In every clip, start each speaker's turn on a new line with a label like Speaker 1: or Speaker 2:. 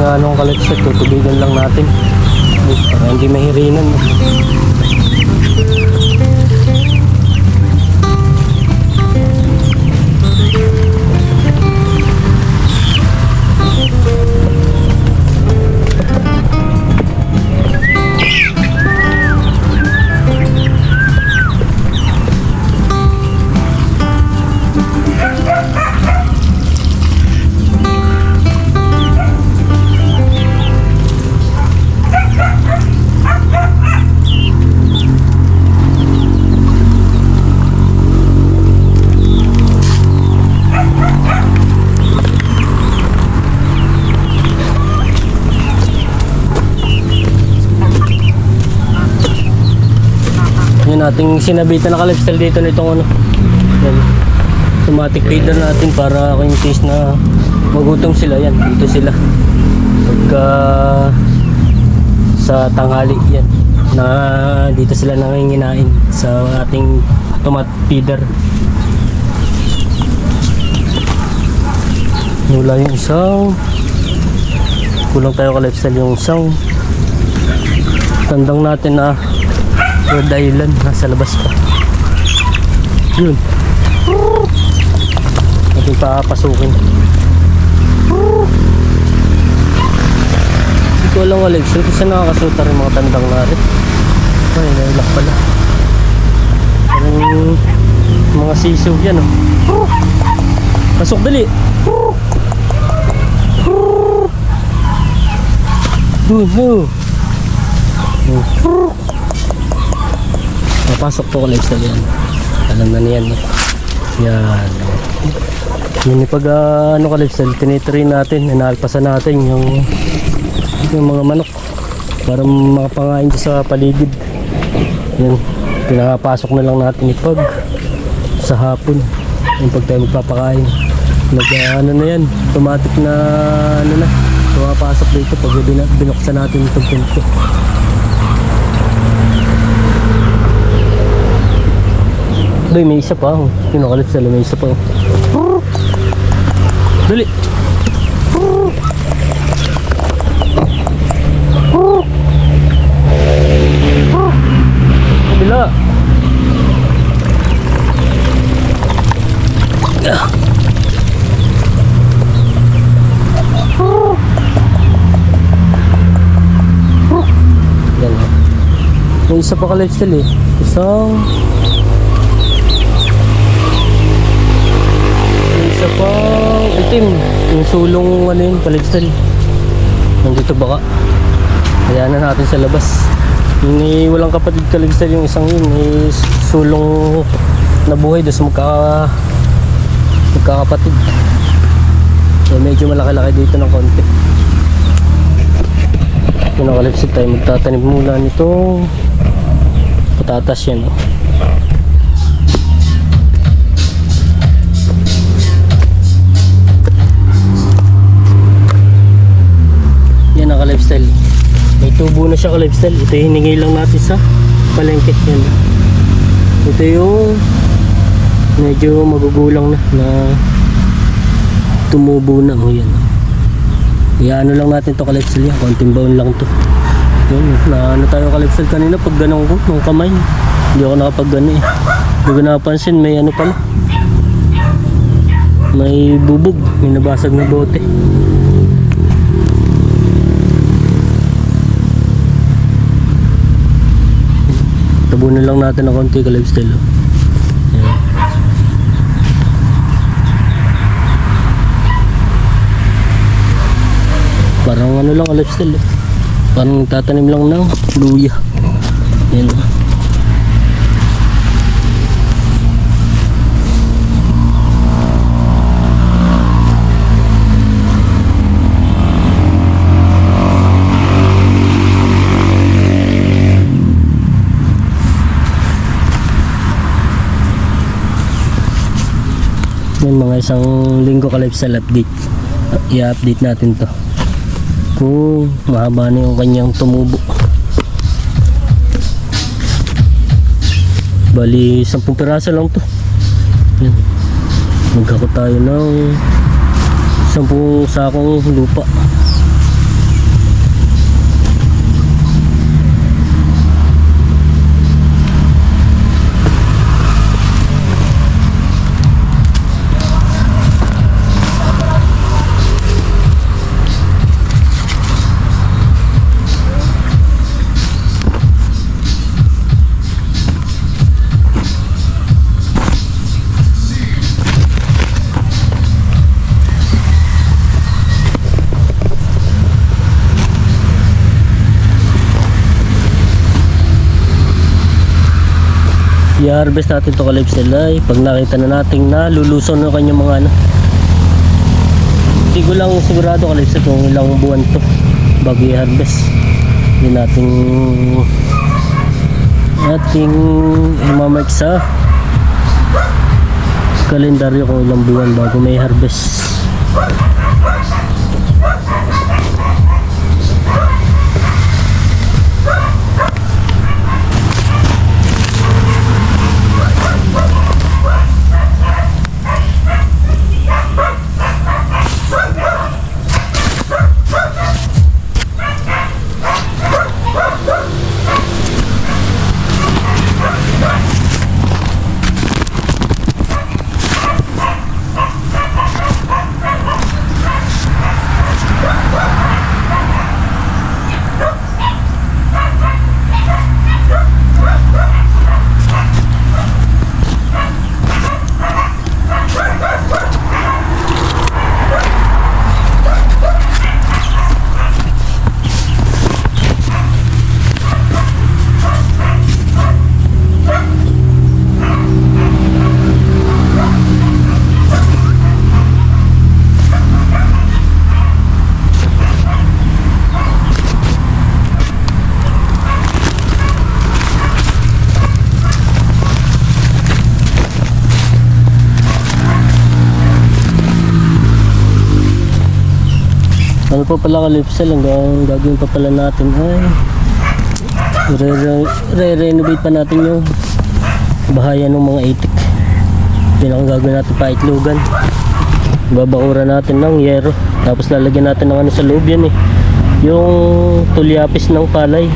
Speaker 1: anong kalipset, tutubigan lang natin para hindi mahirinan. Ating sinabitan na kalipsel dito nitong ano, yan, automatic feeder natin para kung in case na magutom sila, yan dito sila pagka sa tanghali, yan na dito sila nanginginain sa ating automatic feeder. Wala yung isang, kulang tayo kalipsel yung isang tandang natin na Rhode Island, nasa labas pa. Yun. Natin papasukin. Hindi ko alam Alex, kasi nakakasuta rin mga tandang natin. Ay, nailak pala. Parang mga sisiw yan, oh. Pasok dali. Napasok to kalipsel yan. Alam na niyan, eh. Yan. Yun pag ano kalipsel, tinitry natin, inaalpasan natin yung mga manok para makapangain sa paligid. Yan. Pinakapasok na lang natin ipag sa hapon. Yung pag tayo magpapakain. Ano na yan, automatic na ano na, pumapasok dito pag binuksan natin itong pinto. Doy, may isa pa. Yung nakalipsel, may isa pa. Dali. Bila. Yan. May isa pa kalipsel eh. Isang isa pang itim, yung sulong ano yun, kalipsel nandito baka, kaya na natin sa labas. Yung walang kapatid kalipsel, yung isang yun sulong na buhay doon sa magkakapatid. So, medyo malaki-laki dito ng konti. Yung kalipsel tayo magtatanim mula nito patatas yan, oh. Kalipsel, may tubo na siya kalipsel. Ito yung hiningi lang natin sa palengke. Yan. Ito yung medyo magugulang na tumubo na. O yan. Iyaano lang natin to kalipsel yan. Konting baon lang to. Yan. Na ano tayo kalipsel kanina pag ganun ko ng kamay. Hindi ako nakapag gano eh. Hindi ko napansin may ano pala. May bubog. May nabasag na bote. Tabunan lang natin ng konti kalipsel. Ayan. Parang ano lang kalipsel. Parang tatanim lang ng luya. Ayan. Yan, mga isang linggo kalipsel update. I-update natin to kung mahaba na yung kanyang tumubo. Bali 10 piraso lang to. Yan. Magkako tayo ng 10 sakong lupa. i-harvest natin to ka-lifestyle ay pag nakita na natin na luluson na kanyang mga ano. Hindi ko lang sigurado ka-lifestyle kung ilang buwan to bago i-harvest. Hindi nating imamark sa kalendaryo kung ilang buwan bago may harvest. Ano pa pala ka-lifestyle, hanggang gagawin pa pala natin ay re-renovate pa natin yung bahayan ng mga itik. Yun ang gagawin natin, paitlugan. Babakuran natin ng yero, tapos lalagyan natin ng ano sa loob yan yung tulyapis ng palay,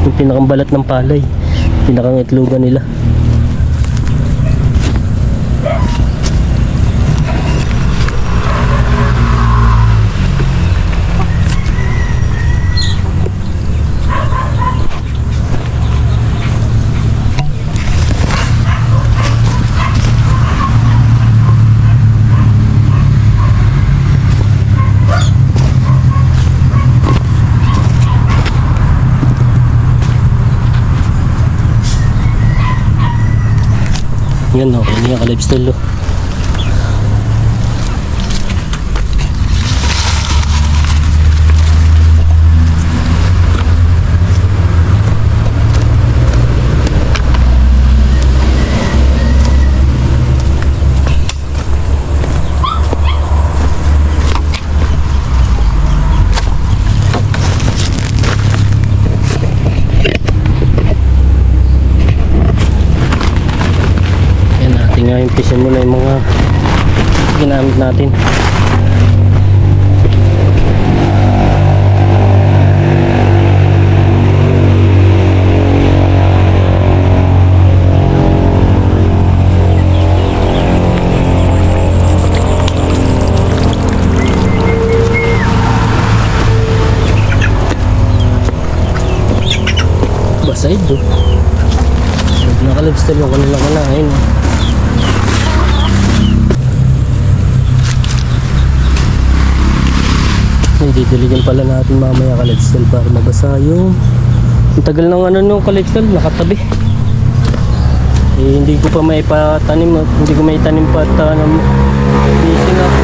Speaker 1: yung pinakang balat ng palay, pinakang itlugan nila. Yan, okay niya ka-lifestyle. Ngayon pisin muna yung mga ginamit natin. Basay do. Naka-lifestyle yung kanilang kanain. Didiligan pala natin mamaya ka-lifestyle para mabasa yung tagal ng ano nung ka-lifestyle nakatabi. Hindi ko pa may patanim, hindi ko may tanim pa fishing up.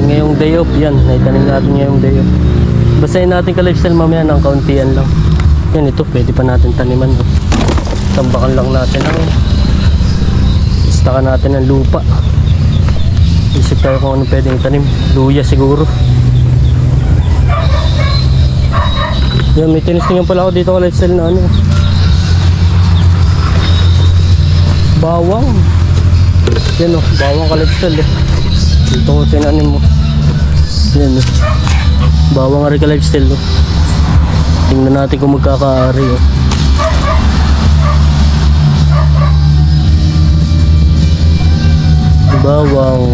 Speaker 1: Ngayong day off yan, naitanim natin ngayong day off. Basahin natin ka-lifestyle mamaya ng kauntian lang. Yan, ito pwede pa natin taniman. Tambakan lang natin istakan natin ng lupa. Isip tayo kung ano pwedeng itanim. Luya siguro. Yan, may tinistingan pala ako dito ka-lifestyle na ano, bawang. Yan bawang ka-lifestyle dito ko tinanim mo. Yan bawang ari ka-lifestyle tingnan natin kung magkakaari bawang.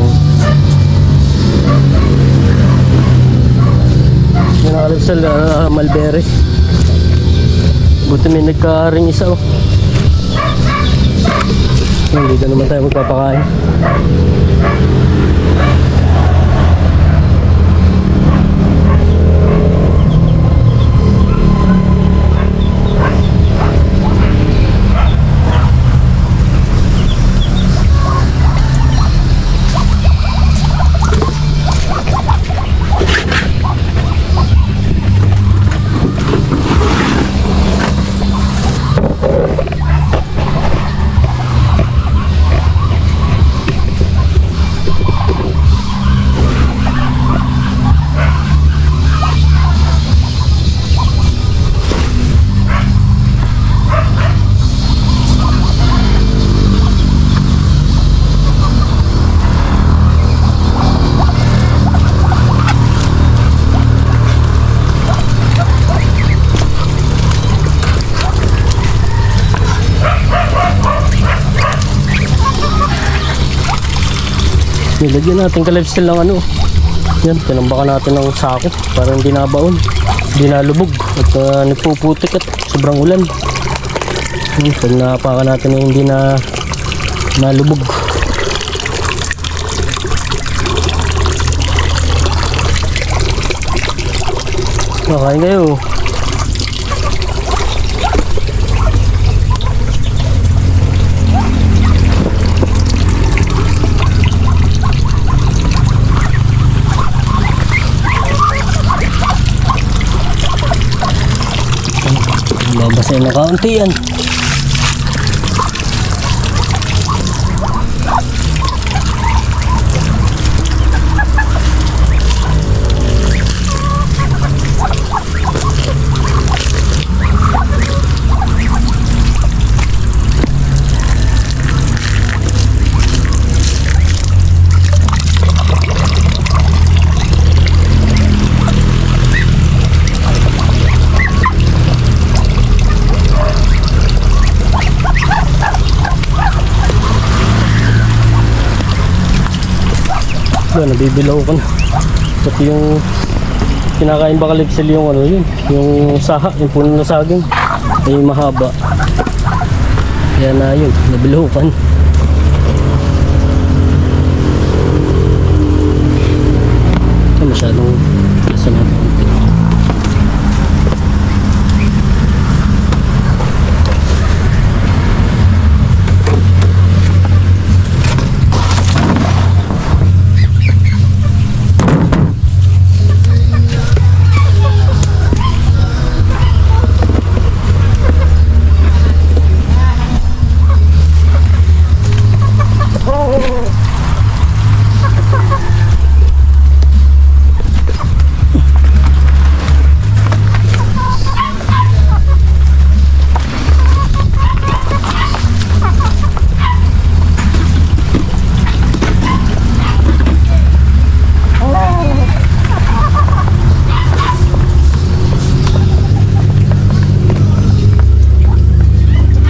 Speaker 1: Yan ka-lifestyle mulberry. Buti may nagkaaring isa hindi ka naman tayo magpapakain. Nilagyan natin ka-lifestyle ng ano. Yan, tinambakan natin ng sako para hindi nabaon, hindi nalubog at nagpuputik at sobrang ulan. Pag napakan natin na hindi na nalubog. Kain kayo. Babasahin na kaunti yan. Yan, nabibilaw ko na. Pati yung kinakain ba kalipsil yung ano yun, yung saha, yung puno na saging ay mahaba. Yan na yun, nabilaw kan. Masyadong lasa na ito.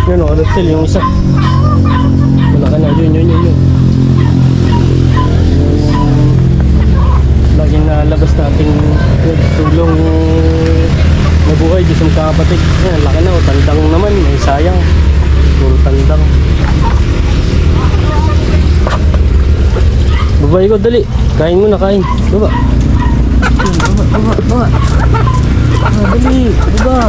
Speaker 1: Yun o, kalipsil yung isa. Wala ka na, yun. Laging nalabas natin sulong nabuhay, di sa magkakapatid. Yan, laki na o, tandang naman, may sayang. Puro tandang. Babae ko, dali. Kain mo na, kain. Baba. Baba. Dali, baba.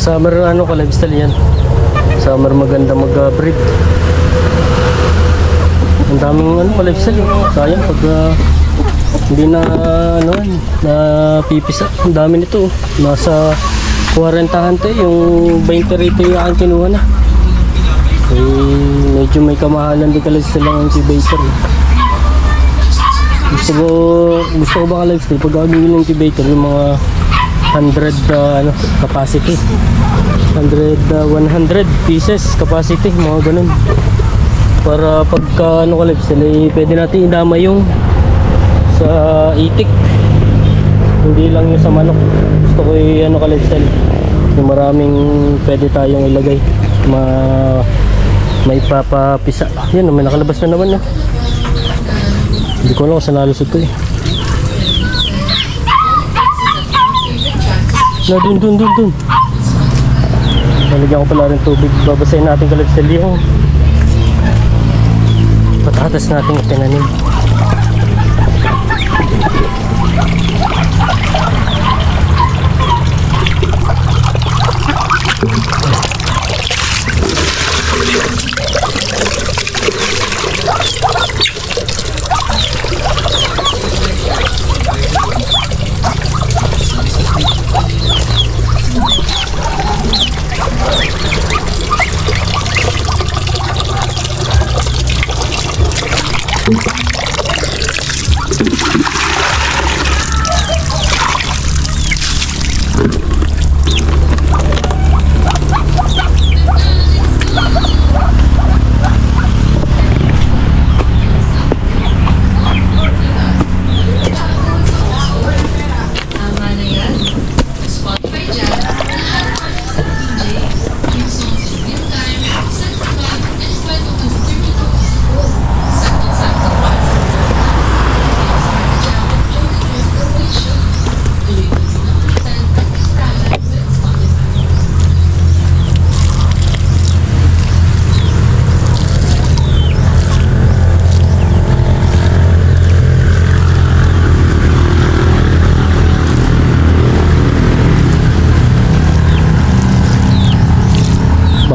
Speaker 1: Summer ano ka lifestyle yan. Summer maganda mag-breed. Ang daming ano ka lifestyle. Sayang pag hindi na ano na pipisa. Ang dami nito. Nasa 40 hante yung 20 rito yung aking kinuha na. Medyo may kamahalan din ka lifestyle lang ang incubator. Gusto ko ba ka lifestyle pag gagawin ng incubator yung mga 100 capacity 100 pieces capacity, mga ganun, para pagka ano ka lifestyle pwede natin idama yung sa itik, hindi lang yung sa manok. Gusto ko yung ano ka lifestyle yung maraming pwede tayong ilagay, may papapisa. Yan, may nakalabas na naman na. Hindi ko alam kung saan nalusot ko na dun. Nalagyan ko pala rin tubig. Babasahin natin kalipsil yung patatas natin itinanim.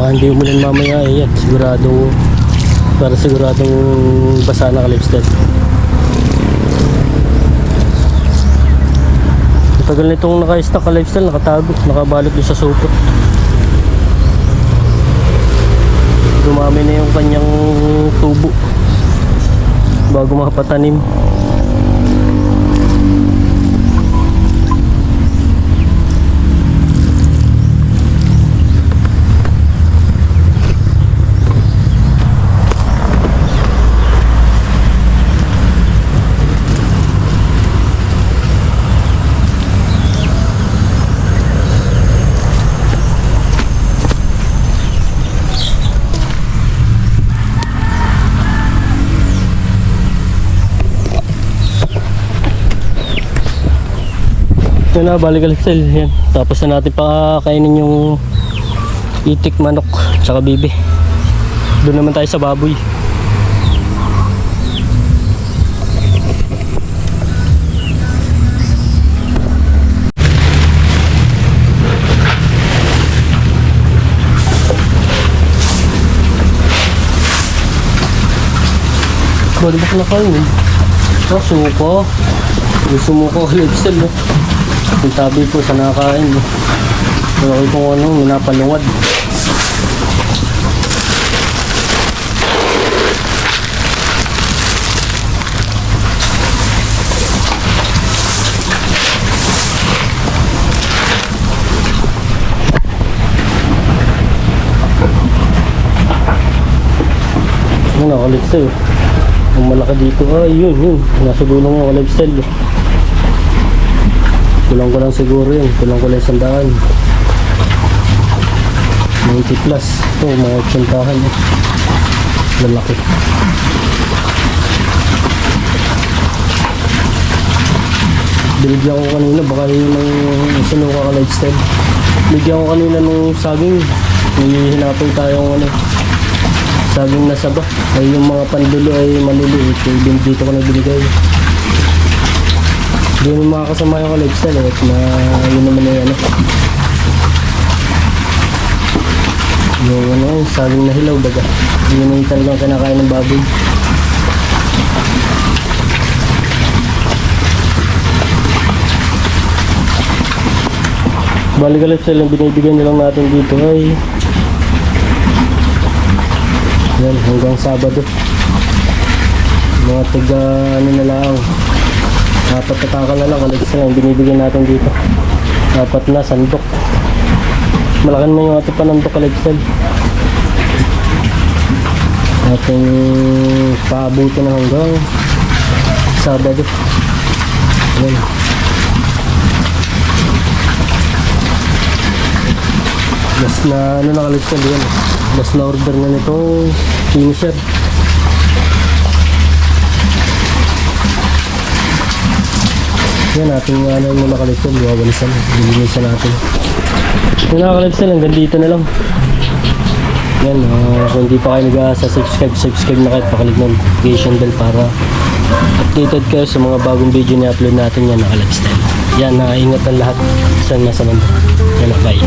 Speaker 1: Baka hindi umulan mamaya eh, yan. Siguradong basa na ka-lifestyle. Tagal nitong naka-stack ka-lifestyle, nakatago, nakabalot doon sa supot. Dumami na yung kanyang tubo bago mapatanim. Ito na, balik ka-lifestyle. Yan. Tapos na natin kainin yung itik, manok, tsaka bibi. Doon naman tayo sa baboy. Balik ba kinakain? Suko. Gusto mo ko ka-lifestyle, no? Yung tabi po sa nakakain. Pero ako kung ano, minapalungad. Ano, ka-lifestyle. Ang malaki dito. Yun. Nasa gulong mo, ka-lifestyle. Kulang ko lang siguro yun. Kulang ko lang 100. 90 plus. Ito, mga 80 eh. Lalaki. Binigyan ko kanina. Baka yun ang sinuka ka lifestyle. Binigyan ko kanina ng saging. Hinapon tayong saging na saba. Ay yung mga pandulo ay maliliit. Dito ko na binigay. Hindi mo makakasama yung lifestyle at na yun naman na yan yung saging na hilaw baga. Yun yung talagang kinakain ng baboy. Balik ka lifestyle ang binibigyan nilang natin dito ay yan hanggang Sabado. Mga tiga na lang. 4 tatakal na lang ka-lifestyle ang binibigyan natin dito. 4 na sandok. Malakan mo yung ating panandok ka-lifestyle. Ating paabuti na hanggang Sabado. Ayan. Last na ka-lifestyle yan. Last na order na nitong finisher. Yan ating yung nakalipsel, wawalisan, lilinisan natin. Yung nakalipsel, hanggang dito na lang. Yan, kung hindi pa kayo subscribe na kahit pakalig notification bell para updated kayo sa mga bagong video na upload natin yan nakalipsel. Yan, ingat ang lahat sa nasa mundo. Yan, bye.